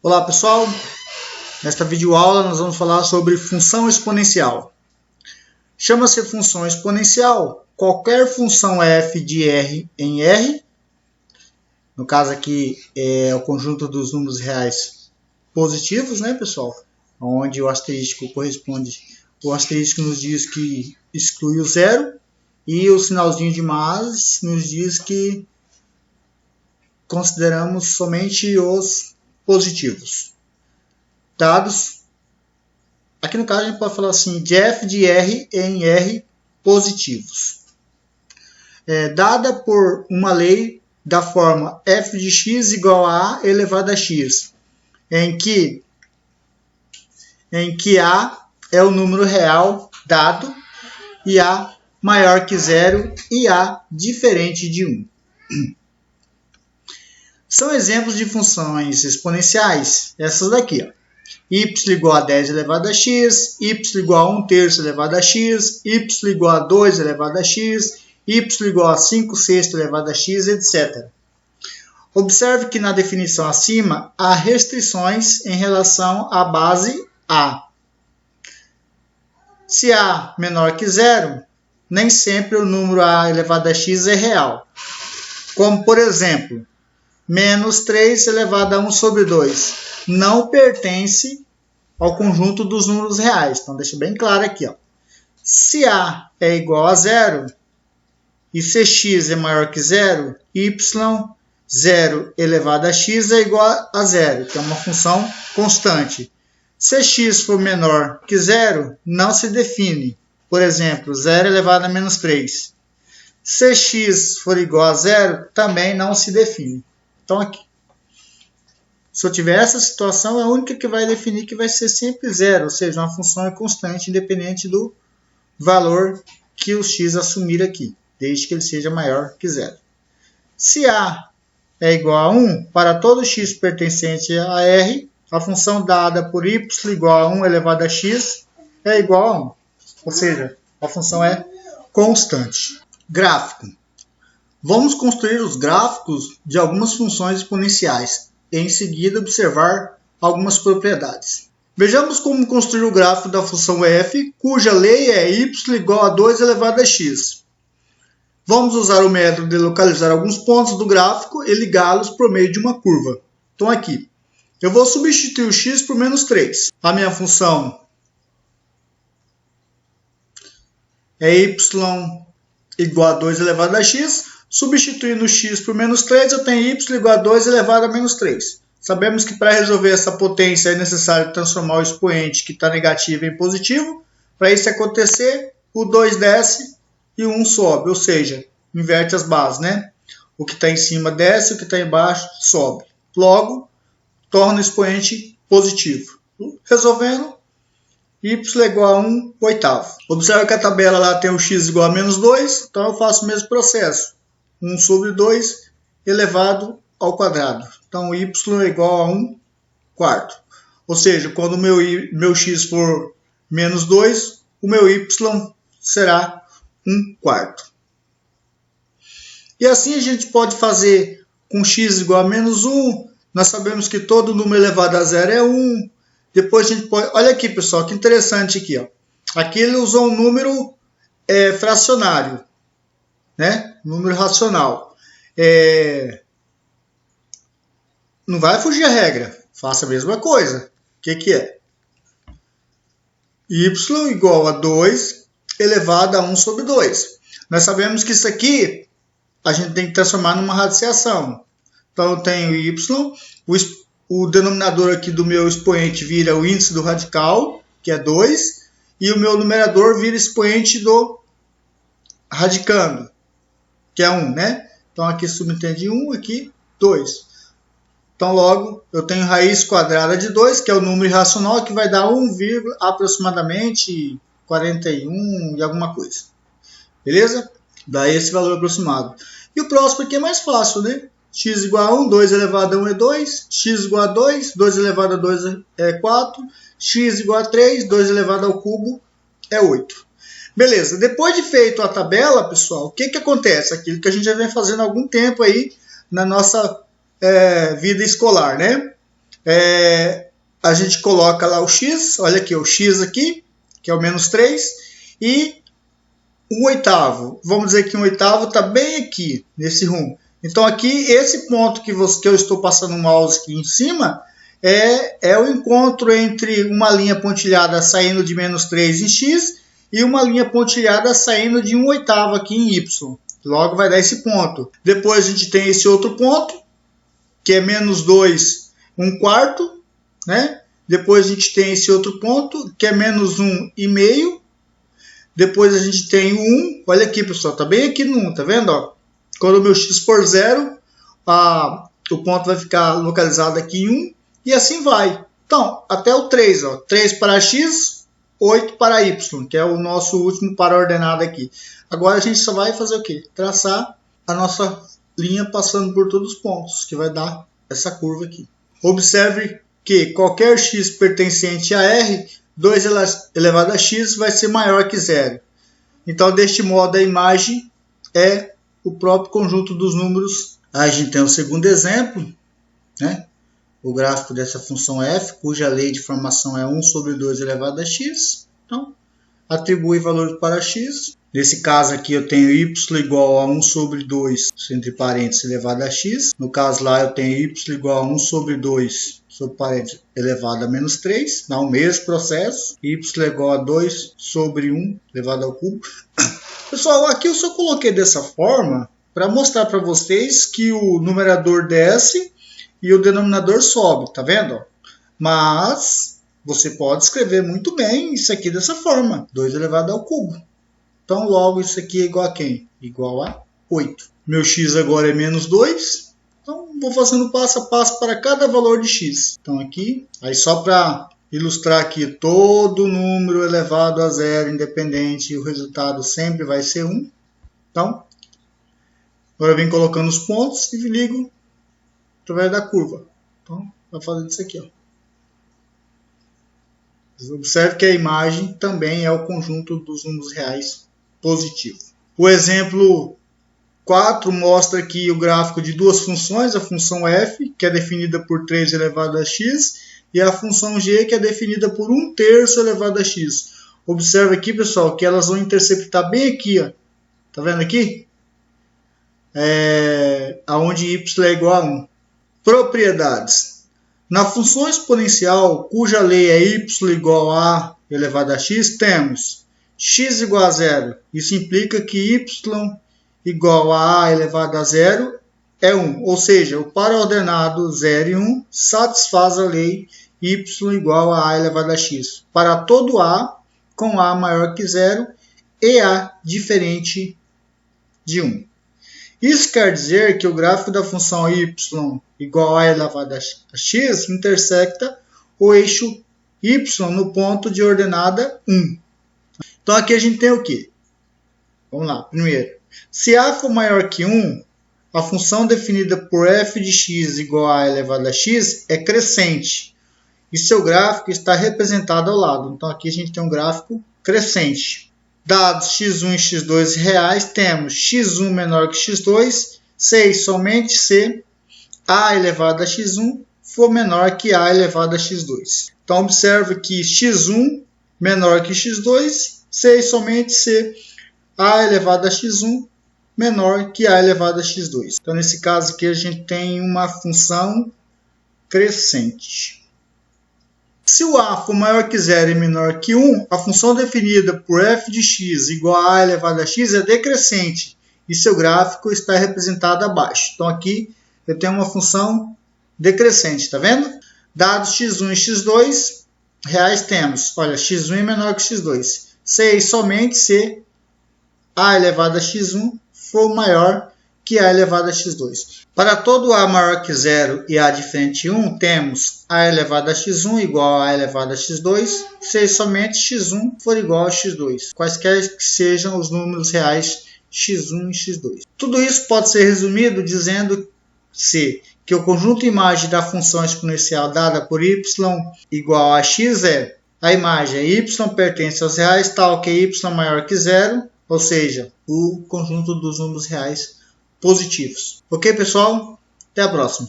Olá pessoal, nesta videoaula nós vamos falar sobre função exponencial. Chama-se função exponencial qualquer função f de R em R, no caso aqui é o conjunto dos números reais positivos, né pessoal? Onde o asterístico corresponde, o asterístico nos diz que exclui o zero e o sinalzinho de mais nos diz que consideramos somente os positivos. Dados, aqui no caso a gente pode falar assim, de f de R em R positivos. Dada por uma lei da forma f de x igual a a elevado a x, em que a é o número real dado e a maior que zero e a diferente de 1. São exemplos de funções exponenciais, essas daqui, ó. Y igual a 10 elevado a x, y igual a 1/3 elevado a x, y igual a 2 elevado a x, y igual a 5/6 elevado a x, etc. Observe que na definição acima há restrições em relação à base A. Se A menor que zero, nem sempre o número A elevado a x é real. Como, por exemplo, menos 3 elevado a 1 sobre 2 não pertence ao conjunto dos números reais. Então, deixa bem claro aqui, ó. Se A é igual a zero e se x é maior que zero, y 0 elevado a x é igual a zero, que é uma função constante. Se x for menor que zero, não se define. Por exemplo, 0 elevado a menos 3. Se x for igual a zero, também não se define. Então, aqui, se eu tiver essa situação, a única que vai definir que vai ser sempre zero, ou seja, uma função é constante, independente do valor que o x assumir aqui, desde que ele seja maior que zero. Se A é igual a 1, para todo x pertencente a R, a função dada por y igual a 1 elevado a x é igual a 1. Ou seja, a função é constante. Gráfico. Vamos construir os gráficos de algumas funções exponenciais e em seguida observar algumas propriedades. Vejamos como construir o gráfico da função f, cuja lei é y igual a 2 elevado a x. Vamos usar o método de localizar alguns pontos do gráfico e ligá-los por meio de uma curva. Então aqui, eu vou substituir o x por menos 3. A minha função é y igual a 2 elevado a x. Substituindo x por menos 3, eu tenho y igual a 2 elevado a menos 3. Sabemos que para resolver essa potência é necessário transformar o expoente que está negativo em positivo. Para isso acontecer, o 2 desce e o 1 sobe, ou seja, inverte as bases, né? O que está em cima desce, o que está embaixo sobe. Logo, torna o expoente positivo. Resolvendo, y igual a 1/8. Observe que a tabela lá tem o x igual a menos 2, então eu faço o mesmo processo. 1 sobre 2 elevado ao quadrado. Então, y é igual a 1/4. Ou seja, quando o meu x for menos 2, o meu y será 1/4. E assim a gente pode fazer com x igual a menos 1. Nós sabemos que todo número elevado a zero é 1. Depois a gente pode... Olha aqui, pessoal, que interessante aqui, ó. Aqui ele usou um número fracionário, né? Número racional. Não vai fugir a regra. Faça a mesma coisa. O que é? Y igual a 2 elevado a 1 sobre 2. Nós sabemos que isso aqui a gente tem que transformar numa radiciação. Então eu tenho y, o denominador aqui do meu expoente vira o índice do radical, que é 2, e o meu numerador vira expoente do radicando, que é 1, né? Então aqui subentende 1, aqui 2. Então logo eu tenho raiz quadrada de 2, que é o número irracional, que vai dar 1, aproximadamente 41 e alguma coisa. Beleza? Dá esse valor aproximado. E o próximo aqui é mais fácil, né? X igual a 1, 2 elevado a 1 é 2, x igual a 2, 2 elevado a 2 é 4, x igual a 3, 2 elevado ao cubo é 8. Beleza, depois de feito a tabela, pessoal, o que acontece? Aquilo que a gente já vem fazendo há algum tempo aí na nossa vida escolar, né? a gente coloca lá o x, olha aqui, o x aqui, que é o menos 3, e um oitavo. Vamos dizer que um oitavo está bem aqui, nesse rumo. Então aqui, esse ponto que eu estou passando o mouse aqui em cima, é o encontro entre uma linha pontilhada saindo de menos 3 em x e uma linha pontilhada saindo de um oitavo aqui em y. Logo vai dar esse ponto. Depois a gente tem esse outro ponto, que é menos 2, 1/4, né? Depois a gente tem esse outro ponto, que é menos 1,5. Depois a gente tem o 1. Olha aqui, pessoal, tá bem aqui no 1, tá vendo? Ó? Quando o meu x for 0, o ponto vai ficar localizado aqui em 1. E assim vai. Então, até o 3. Ó. 3 para x, 8 para y, que é o nosso último para ordenado aqui. Agora a gente só vai fazer o quê? Traçar a nossa linha passando por todos os pontos, que vai dar essa curva aqui. Observe que qualquer x pertencente a R, 2 elevado a x vai ser maior que 0. Então, deste modo, a imagem é o próprio conjunto dos números. Aí a gente tem o segundo exemplo, né? O gráfico dessa função f, cuja lei de formação é 1 sobre 2 elevado a x. Então, atribui valores para x. Nesse caso aqui eu tenho y igual a 1 sobre 2, entre parênteses, elevado a x. No caso lá eu tenho y igual a 1 sobre 2, sobre parênteses, elevado a menos 3. Dá o mesmo processo. Y igual a 2 sobre 1, elevado ao cubo. Pessoal, aqui eu só coloquei dessa forma para mostrar para vocês que o numerador desce e o denominador sobe, tá vendo? Mas você pode escrever muito bem isso aqui dessa forma, 2 elevado ao cubo. Então, logo, isso aqui é igual a quem? Igual a 8. Meu x agora é menos 2. Então, vou fazendo passo a passo para cada valor de x. Então, aqui, aí só para ilustrar aqui, todo número elevado a 0, independente, o resultado sempre vai ser 1. Então, agora eu venho colocando os pontos e ligo através da curva. Então, vai fazer isso aqui, ó. Observe que a imagem também é o conjunto dos números reais positivos. O exemplo 4 mostra aqui o gráfico de duas funções, a função f, que é definida por 3 elevado a x, e a função g, que é definida por 1/3 elevado a x. Observe aqui, pessoal, que elas vão interceptar bem aqui, ó. Tá vendo aqui? Aonde y é igual a 1. Propriedades. Na função exponencial, cuja lei é y igual a elevado a x, temos x igual a 0. Isso implica que y igual a elevado a 0 é 1. Ou seja, o par ordenado 0 e 1 satisfaz a lei y igual a elevado a x. Para todo a com a maior que 0 e a diferente de 1. Isso quer dizer que o gráfico da função y igual a elevado a x intersecta o eixo y no ponto de ordenada 1. Então aqui a gente tem o quê? Vamos lá, primeiro. Se a for maior que 1, a função definida por f de x igual a elevado a x é crescente. E seu gráfico está representado ao lado. Então aqui a gente tem um gráfico crescente. Dados x1 e x2 reais, temos x1 menor que x2, se e somente se a elevado a x1 for menor que a elevado a x2. Então, observe que x1 menor que x2, se e somente se a elevado a x1 menor que a elevado a x2. Então, nesse caso aqui, a gente tem uma função crescente. Se o a for maior que 0 e menor que 1, a função definida por f de x igual a elevado a x é decrescente e seu gráfico está representado abaixo. Então aqui eu tenho uma função decrescente, tá vendo? Dados x1 e x2 reais temos, olha, x1 é menor que x2. Se e somente se a elevado a x1 for maior que a elevado a x2. Para todo a maior que 0 e a diferente de 1, temos a elevado a x1 igual a elevado a x2, se somente x1 for igual a x2, quaisquer que sejam os números reais x1 e x2. Tudo isso pode ser resumido dizendo que o conjunto imagem da função exponencial dada por y igual a x é a imagem y pertence aos reais tal que y maior que 0, ou seja, o conjunto dos números reais positivos. Ok, pessoal? Até a próxima.